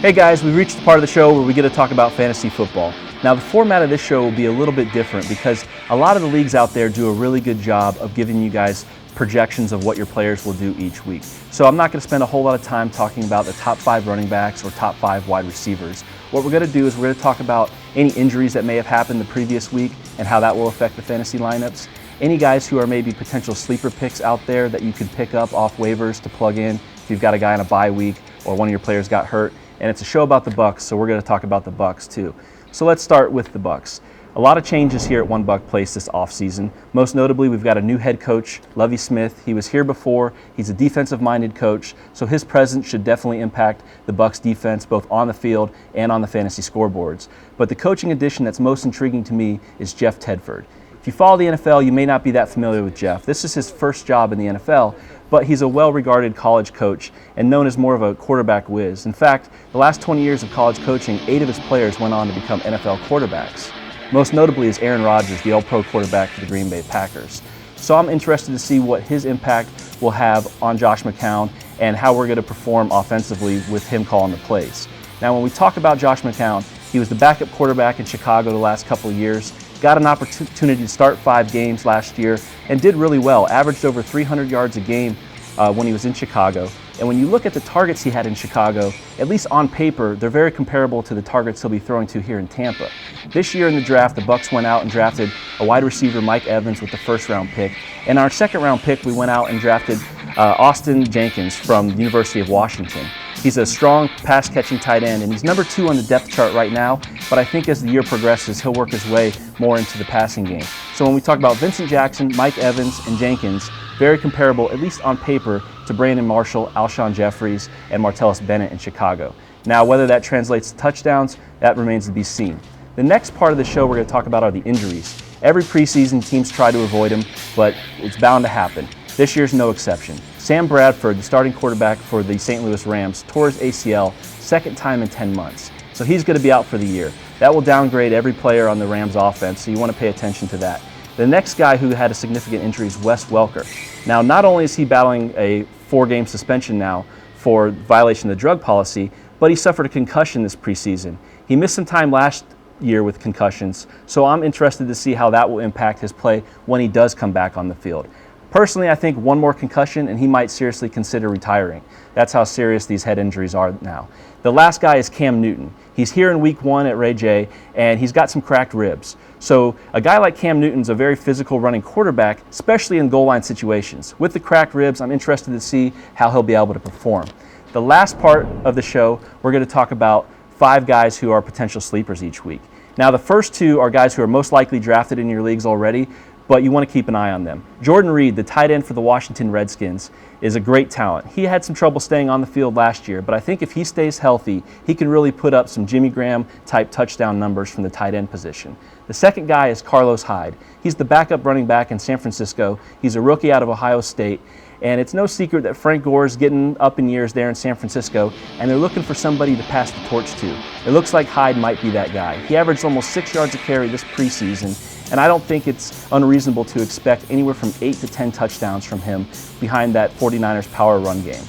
Hey guys, we've reached the part of the show where we get to talk about fantasy football. Now the format of this show will be a little bit different because a lot of the leagues out there do a really good job of giving you guys projections of what your players will do each week. So I'm not going to spend a whole lot of time talking about the top 5 running backs or top 5 wide receivers. What we're going to do is we're going to talk about any injuries that may have happened the previous week and how that will affect the fantasy lineups. Any guys who are maybe potential sleeper picks out there that you could pick up off waivers to plug in if you've got a guy on a bye week or one of your players got hurt. And it's a show about the Bucs, so we're going to talk about the Bucs too. So let's start with the Bucs. A lot of changes here at One Buc Place this offseason. Most notably, we've got a new head coach, Lovie Smith. He was here before. He's a defensive-minded coach, so his presence should definitely impact the Bucs defense both on the field and on the fantasy scoreboards. But the coaching addition that's most intriguing to me is Jeff Tedford. If you follow the NFL, you may not be that familiar with Jeff. This is his first job in the NFL, but he's a well-regarded college coach and known as more of a quarterback whiz. In fact, the last 20 years of college coaching, 8 of his players went on to become NFL quarterbacks. Most notably is Aaron Rodgers, the All-Pro quarterback for the Green Bay Packers. So I'm interested to see what his impact will have on Josh McCown and how we're going to perform offensively with him calling the plays. Now, when we talk about Josh McCown, he was the backup quarterback in Chicago the last couple of years, got an opportunity to start 5 games last year and did really well, averaged over 300 yards a game when he was in Chicago. And when you look at the targets he had in Chicago, at least on paper, they're very comparable to the targets he'll be throwing to here in Tampa. This year in the draft, the Bucs went out and drafted a wide receiver, Mike Evans, with the first-round pick. And our second-round pick, we went out and drafted Austin Jenkins from the University of Washington. He's a strong pass-catching tight end, and he's number 2 on the depth chart right now, but I think as the year progresses, he'll work his way more into the passing game. So when we talk about Vincent Jackson, Mike Evans, and Jenkins, very comparable, at least on paper, to Brandon Marshall, Alshon Jeffries, and Martellus Bennett in Chicago. Now, whether that translates to touchdowns, that remains to be seen. The next part of the show we're going to talk about are the injuries. Every preseason, teams try to avoid them, but it's bound to happen. This year's no exception. Sam Bradford, the starting quarterback for the St. Louis Rams, tore his ACL second time in 10 months. So he's going to be out for the year. That will downgrade every player on the Rams offense, so you want to pay attention to that. The next guy who had a significant injury is Wes Welker. Now, not only is he battling a 4-game suspension now for violation of the drug policy, but he suffered a concussion this preseason. He missed some time last year with concussions, so I'm interested to see how that will impact his play when he does come back on the field. Personally, I think one more concussion and he might seriously consider retiring. That's how serious these head injuries are now. The last guy is Cam Newton. He's here in week 1 at Ray J, and he's got some cracked ribs. So a guy like Cam Newton's a very physical running quarterback, especially in goal line situations. With the cracked ribs, I'm interested to see how he'll be able to perform. The last part of the show, we're going to talk about 5 guys who are potential sleepers each week. Now, the first 2 are guys who are most likely drafted in your leagues already, but you want to keep an eye on them. Jordan Reed, the tight end for the Washington Redskins, is a great talent. He had some trouble staying on the field last year, but I think if he stays healthy, he can really put up some Jimmy Graham-type touchdown numbers from the tight end position. The second guy is Carlos Hyde. He's the backup running back in San Francisco. He's a rookie out of Ohio State, and it's no secret that Frank Gore is getting up in years there in San Francisco, and they're looking for somebody to pass the torch to. It looks like Hyde might be that guy. He averaged almost 6 yards a carry this preseason, and I don't think it's unreasonable to expect anywhere from 8 to 10 touchdowns from him behind that 49ers power run game.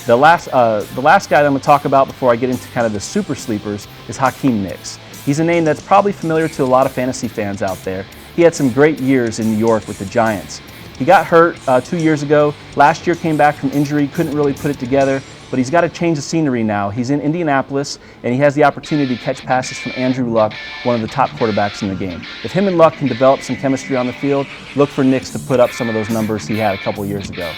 The last guy that I'm going to talk about before I get into kind of the super sleepers is Hakeem Nicks. He's a name that's probably familiar to a lot of fantasy fans out there. He had some great years in New York with the Giants. He got hurt 2 years ago. Last year came back from injury, couldn't really put it together, but he's got to change the scenery now. He's in Indianapolis, and he has the opportunity to catch passes from Andrew Luck, one of the top quarterbacks in the game. If him and Luck can develop some chemistry on the field, look for Nicks to put up some of those numbers he had a couple years ago.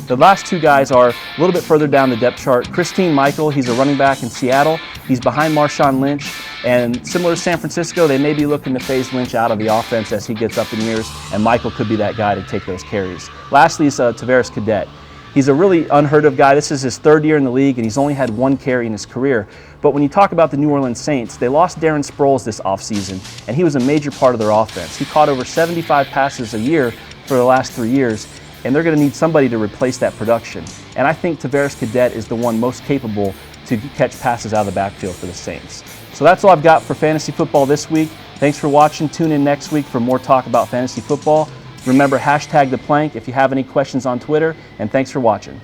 The last 2 guys are a little bit further down the depth chart. Christine Michael, he's a running back in Seattle. He's behind Marshawn Lynch, and similar to San Francisco, they may be looking to phase Lynch out of the offense as he gets up in years, and Michael could be that guy to take those carries. Lastly is Tavares Cadet. He's a really unheard of guy. This is his 3rd year in the league, and he's only had 1 carry in his career. But when you talk about the New Orleans Saints, they lost Darren Sproles this offseason, and he was a major part of their offense. He caught over 75 passes a year for the last 3 years, and they're going to need somebody to replace that production. And I think Tavares Cadet is the one most capable to catch passes out of the backfield for the Saints. So that's all I've got for fantasy football this week. Thanks for watching. Tune in next week for more talk about fantasy football. Remember, #ThePlank if you have any questions on Twitter, and thanks for watching.